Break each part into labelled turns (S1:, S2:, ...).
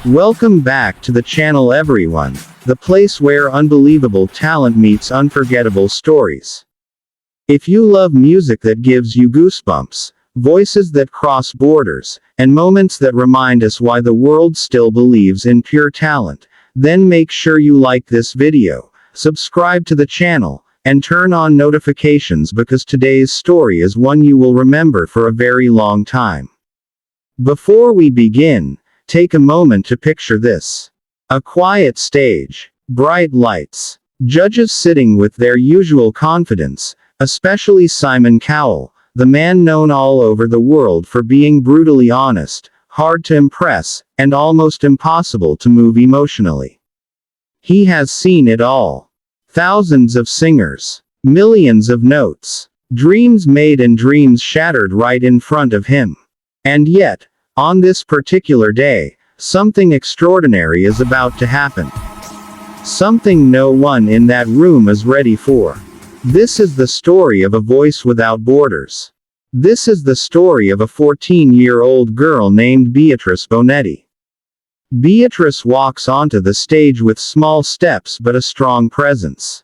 S1: Welcome back to the channel everyone, the place where unbelievable talent meets unforgettable stories. If you love music that gives you goosebumps, voices that cross borders, and moments that remind us why the world still believes in pure talent, then make sure you like this video, subscribe to the channel, and turn on notifications because today's story is one you will remember for a very long time. Before we begin, take a moment to picture this. A quiet stage, bright lights, judges sitting with their usual confidence, especially Simon Cowell, the man known all over the world for being brutally honest, hard to impress, and almost impossible to move emotionally. He has seen it all. Thousands of singers, millions of notes, dreams made and dreams shattered right in front of him. And yet, on this particular day, something extraordinary is about to happen. Something no one in that room is ready for. This is the story of a voice without borders. This is the story of a 14-year-old girl named Beatrice Bonetti. Beatrice walks onto the stage with small steps but a strong presence.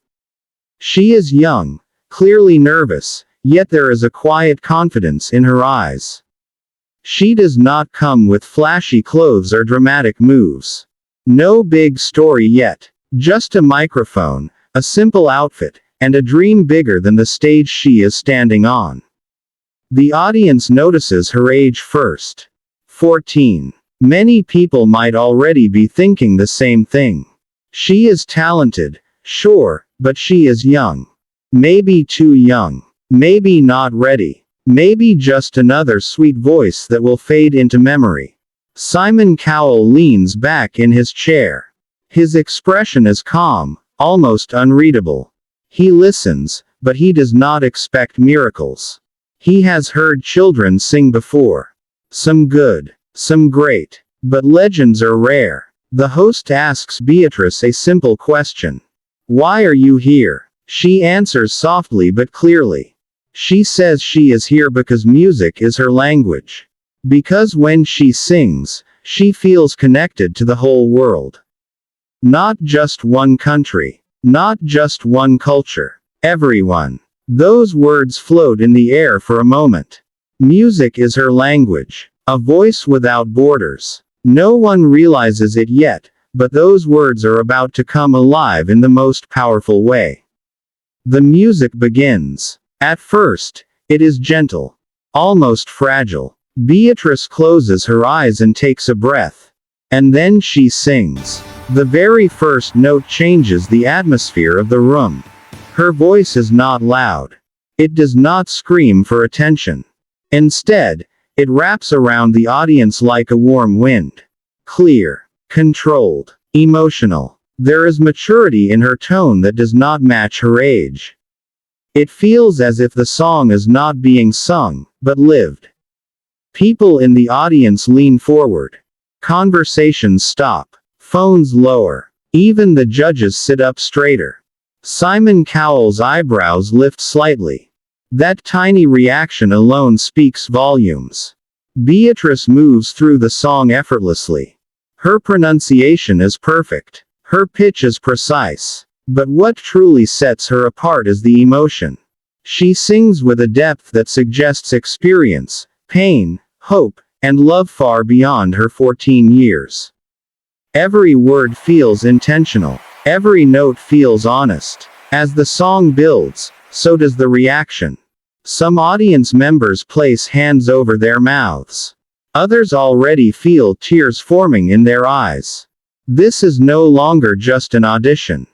S1: She is young, clearly nervous, yet there is a quiet confidence in her eyes. She does not come with flashy clothes or dramatic moves. No big story yet. Just a microphone, a simple outfit, and a dream bigger than the stage she is standing on. The audience notices her age first. 14. Many people might already be thinking the same thing. She is talented, sure, but she is young. Maybe too young. Maybe not ready. Maybe just another sweet voice that will fade into memory. Simon Cowell leans back in his chair. His expression is calm, almost unreadable. He listens, but he does not expect miracles. He has heard children sing before. Some good, some great, but legends are rare. The host asks Beatrice a simple question. "Why are you here?" She answers softly but clearly. She says she is here because music is her language. Because when she sings, she feels connected to the whole world. Not just one country. Not just one culture. Everyone. Those words float in the air for a moment. Music is her language. A voice without borders. No one realizes it yet, but those words are about to come alive in the most powerful way. The music begins. At first, it is gentle. Almost fragile. Beatrice closes her eyes and takes a breath. And then she sings. The very first note changes the atmosphere of the room. Her voice is not loud. It does not scream for attention. Instead, it wraps around the audience like a warm wind. Clear. Controlled. Emotional. There is maturity in her tone that does not match her age. It feels as if the song is not being sung, but lived. People in the audience lean forward. Conversations stop. Phones lower. Even the judges sit up straighter. Simon Cowell's eyebrows lift slightly. That tiny reaction alone speaks volumes. Beatrice moves through the song effortlessly. Her pronunciation is perfect. Her pitch is precise. But what truly sets her apart is the emotion. She sings with a depth that suggests experience, pain, hope, and love far beyond her 14 years. Every word feels intentional. Every note feels honest. As the song builds, so does the reaction. Some audience members place hands over their mouths. Others already feel tears forming in their eyes. This is no longer just an audition.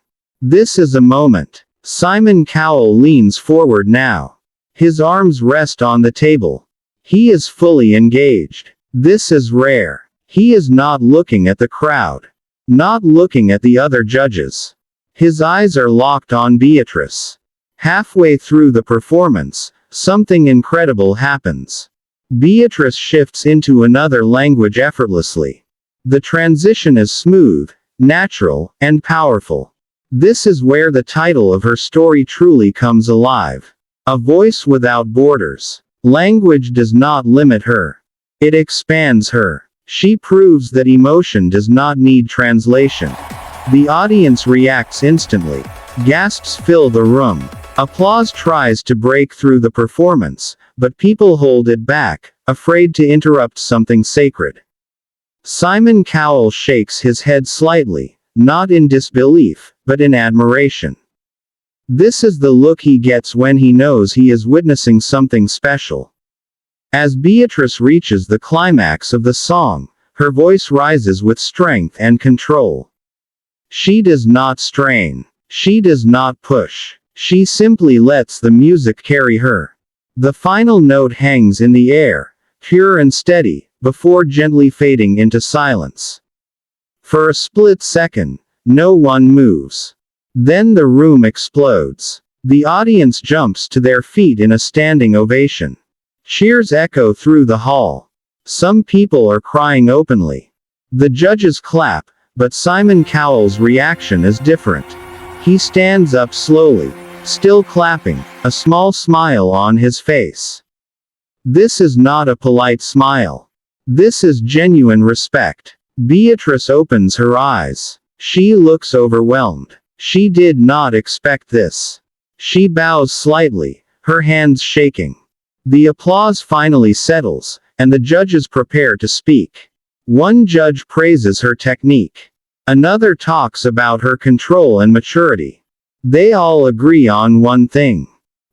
S1: This is a moment. Simon Cowell leans forward now. His arms rest on the table. He is fully engaged. This is rare. He is not looking at the crowd. Not looking at the other judges. His eyes are locked on Beatrice. Halfway through the performance, something incredible happens. Beatrice shifts into another language effortlessly. The transition is smooth, natural, and powerful. This is where the title of her story truly comes alive. A voice without borders. Language does not limit her. It expands her. She proves that emotion does not need translation. The audience reacts instantly. Gasps fill the room. Applause tries to break through the performance, but people hold it back, afraid to interrupt something sacred. Simon Cowell shakes his head slightly, not in disbelief, but in admiration. This is the look he gets when he knows he is witnessing something special. As Beatrice reaches the climax of the song, her voice rises with strength and control. She does not strain. She does not push. She simply lets the music carry her. The final note hangs in the air, pure and steady, before gently fading into silence. For a split second, no one moves. Then the room explodes. The audience jumps to their feet in a standing ovation. Cheers echo through the hall. Some people are crying openly. The judges clap, but Simon Cowell's reaction is different. He stands up slowly, still clapping, a small smile on his face. This is not a polite smile. This is genuine respect. Beatrice opens her eyes. She looks overwhelmed. She did not expect this. She bows slightly, her hands shaking. The applause finally settles, and the judges prepare to speak. One judge praises her technique. Another talks about her control and maturity. They all agree on one thing.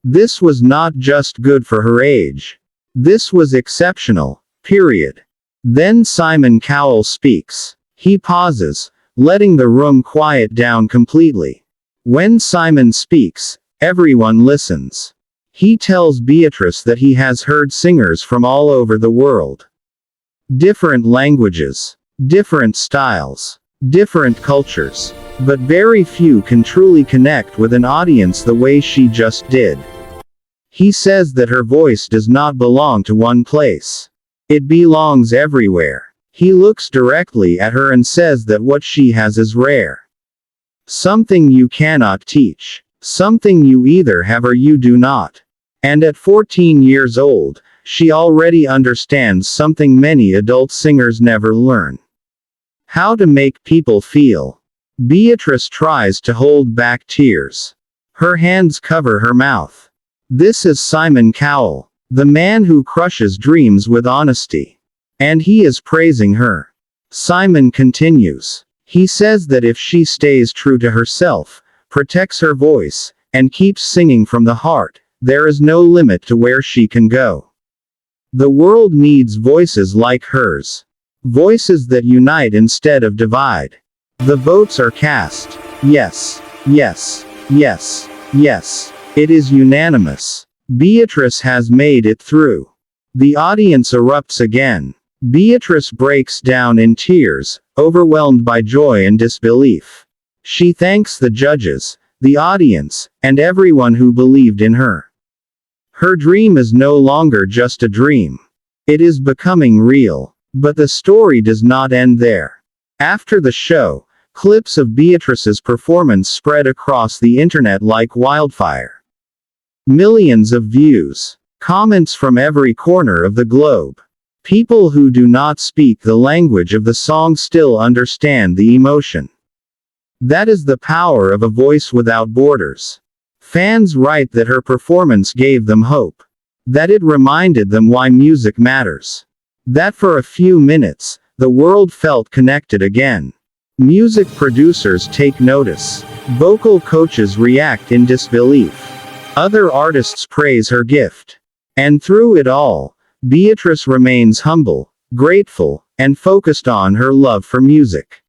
S1: This was not just good for her age. This was exceptional, period. Then Simon Cowell speaks. He pauses, letting the room quiet down completely. When Simon speaks, everyone listens. He tells Beatrice that he has heard singers from all over the world. Different languages, different styles, different cultures. But very few can truly connect with an audience the way she just did. He says that her voice does not belong to one place. It belongs everywhere. He looks directly at her and says that what she has is rare. Something you cannot teach. Something you either have or you do not. And at 14 years old, she already understands something many adult singers never learn. How to make people feel. Beatrice tries to hold back tears. Her hands cover her mouth. This is Simon Cowell, the man who crushes dreams with honesty. And he is praising her. Simon continues. He says that if she stays true to herself, protects her voice, and keeps singing from the heart, there is no limit to where she can go. The world needs voices like hers. Voices that unite instead of divide. The votes are cast. Yes, yes, yes, yes. It is unanimous. Beatrice has made it through. The audience erupts again. Beatrice breaks down in tears, overwhelmed by joy and disbelief. She thanks the judges, the audience, and everyone who believed in her. Her dream is no longer just a dream. It is becoming real. But the story does not end there. After the show, clips of Beatrice's performance spread across the internet like wildfire. Millions of views. Comments from every corner of the globe. People who do not speak the language of the song still understand the emotion. That is the power of a voice without borders. Fans write that her performance gave them hope. That it reminded them why music matters. That for a few minutes, the world felt connected again. Music producers take notice. Vocal coaches react in disbelief. Other artists praise her gift. And through it all, Beatrice remains humble, grateful, and focused on her love for music.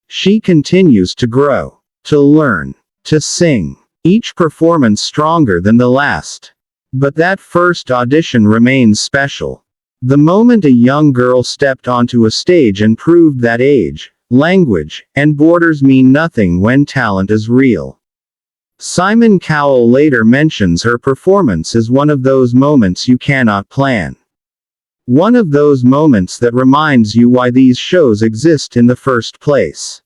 S1: She continues to grow, to learn, to sing, each performance stronger than the last. But that first audition remains special. The moment a young girl stepped onto a stage and proved that age, language, and borders mean nothing when talent is real. Simon Cowell later mentions her performance as one of those moments you cannot plan. One of those moments that reminds you why these shows exist in the first place.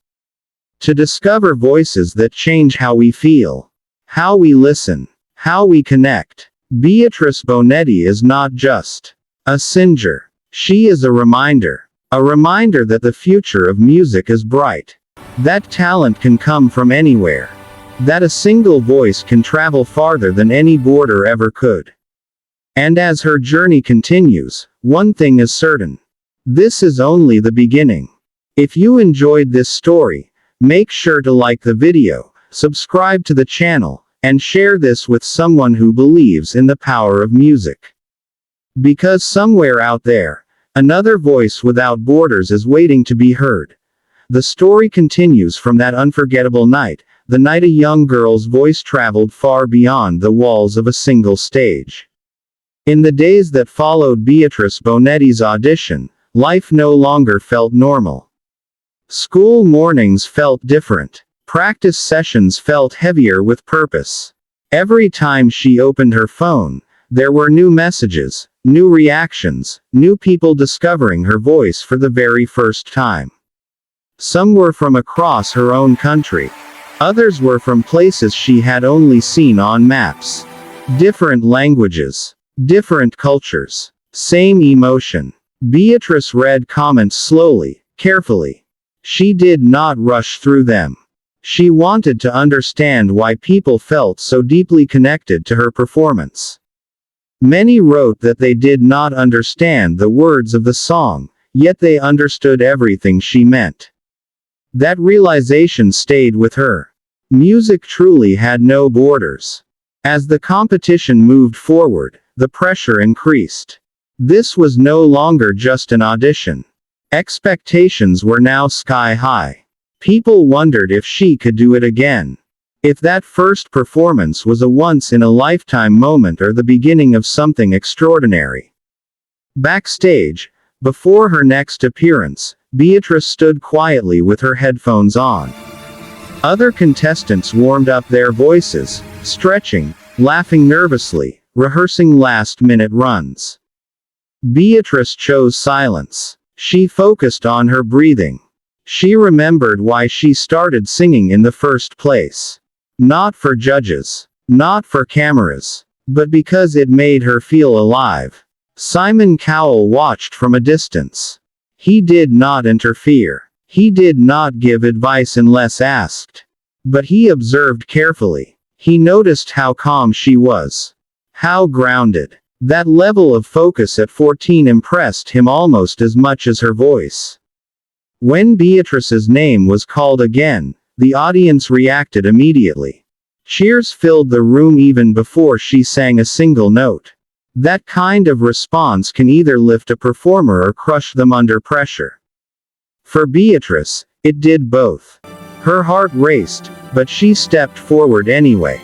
S1: To discover voices that change how we feel, how we listen, how we connect. Beatrice Bonetti is not just a singer. She is a reminder. A reminder that the future of music is bright. That talent can come from anywhere. That a single voice can travel farther than any border ever could. And as her journey continues, one thing is certain. This is only the beginning. If you enjoyed this story, make sure to like the video, subscribe to the channel, and share this with someone who believes in the power of music. Because somewhere out there, another voice without borders is waiting to be heard. The story continues from that unforgettable night, the night a young girl's voice traveled far beyond the walls of a single stage. In the days that followed Beatrice Bonetti's audition, life no longer felt normal. School mornings felt different. Practice sessions felt heavier with purpose. Every time she opened her phone, there were new messages, new reactions, new people discovering her voice for the very first time. Some were from across her own country. Others were from places she had only seen on maps. Different languages. Different cultures. Same emotion. Beatrice read comments slowly, carefully. She did not rush through them. She wanted to understand why people felt so deeply connected to her performance. Many wrote that they did not understand the words of the song, yet they understood everything she meant. That realization stayed with her. Music truly had no borders. As the competition moved forward, the pressure increased. This was no longer just an audition. Expectations were now sky high. People wondered if she could do it again. If that first performance was a once-in-a-lifetime moment or the beginning of something extraordinary. Backstage, before her next appearance, Beatrice stood quietly with her headphones on. Other contestants warmed up their voices, stretching, laughing nervously, rehearsing last-minute runs. Beatrice chose silence. She focused on her breathing. She remembered why she started singing in the first place. Not for judges. Not for cameras. But because it made her feel alive. Simon Cowell watched from a distance. He did not interfere. He did not give advice unless asked. But he observed carefully. He noticed how calm she was. How grounded. That level of focus at 14 impressed him almost as much as her voice. When Beatrice's name was called again, the audience reacted immediately. Cheers filled the room even before she sang a single note. That kind of response can either lift a performer or crush them under pressure. For Beatrice, it did both. Her heart raced, but she stepped forward anyway.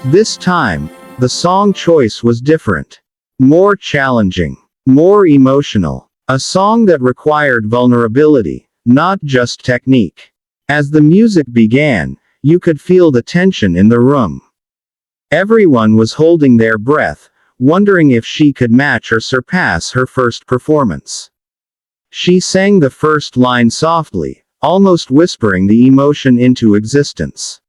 S1: This time, the song choice was different. More challenging. More emotional. A song that required vulnerability, not just technique. As the music began, you could feel the tension in the room. Everyone was holding their breath, wondering if she could match or surpass her first performance. She sang the first line softly, almost whispering the emotion into existence.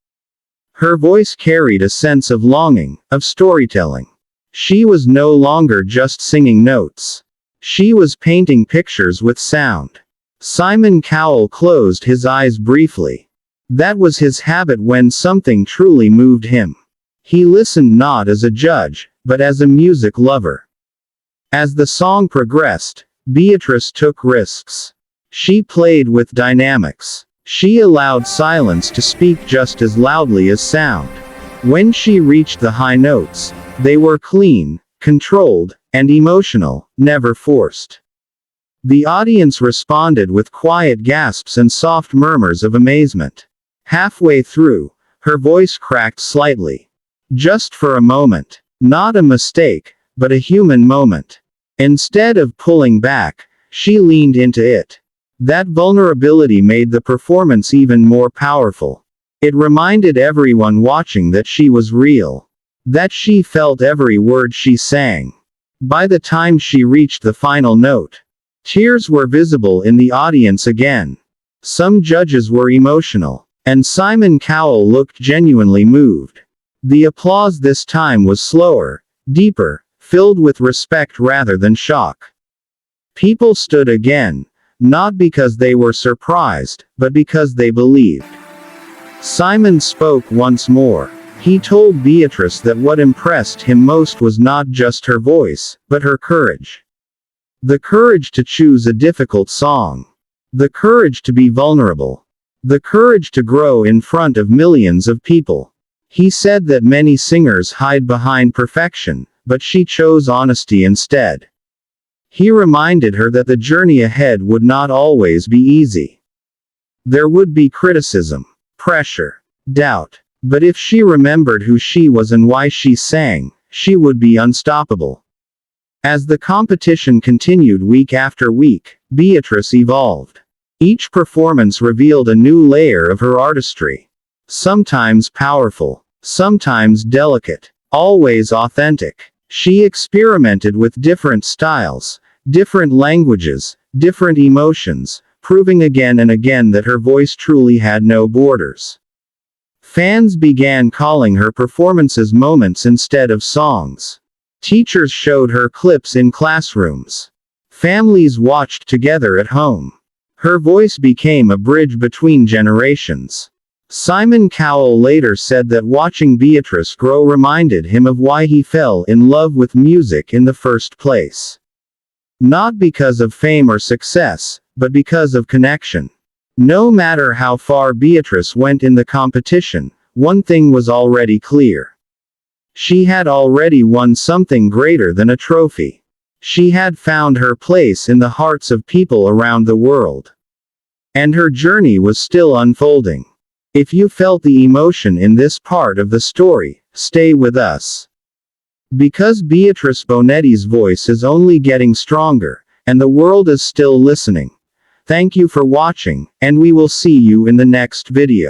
S1: Her voice carried a sense of longing, of storytelling. She was no longer just singing notes. She was painting pictures with sound. Simon Cowell closed his eyes briefly. That was his habit when something truly moved him. He listened not as a judge, but as a music lover. As the song progressed, Beatrice took risks. She played with dynamics. She allowed silence to speak just as loudly as sound. When she reached the high notes, they were clean, controlled, and emotional, never forced. The audience responded with quiet gasps and soft murmurs of amazement. Halfway through, her voice cracked slightly. Just for a moment. Not a mistake, but a human moment. Instead of pulling back, she leaned into it. That vulnerability made the performance even more powerful. It reminded everyone watching that she was real. That she felt every word she sang. By the time she reached the final note, tears were visible in the audience again. Some judges were emotional, and Simon Cowell looked genuinely moved. The applause this time was slower, deeper, filled with respect rather than shock. People stood again, not because they were surprised, but because they believed. Simon spoke once more. He told Beatrice that what impressed him most was not just her voice, but her courage. The courage to choose a difficult song. The courage to be vulnerable. The courage to grow in front of millions of people. He said that many singers hide behind perfection, but she chose honesty instead. He reminded her that the journey ahead would not always be easy. There would be criticism, pressure, doubt. But if she remembered who she was and why she sang, she would be unstoppable. As the competition continued week after week, Beatrice evolved. Each performance revealed a new layer of her artistry. Sometimes powerful, sometimes delicate, always authentic. She experimented with different styles, different languages, different emotions, proving again and again that her voice truly had no borders. Fans began calling her performances moments instead of songs. Teachers showed her clips in classrooms. Families watched together at home. Her voice became a bridge between generations. Simon Cowell later said that watching Beatrice grow reminded him of why he fell in love with music in the first place. Not because of fame or success, but because of connection. No matter how far Beatrice went in the competition, one thing was already clear. She had already won something greater than a trophy. She had found her place in the hearts of people around the world. And her journey was still unfolding. If you felt the emotion in this part of the story, stay with us. Because Beatrice Bonetti's voice is only getting stronger, and the world is still listening. Thank you for watching, and we will see you in the next video.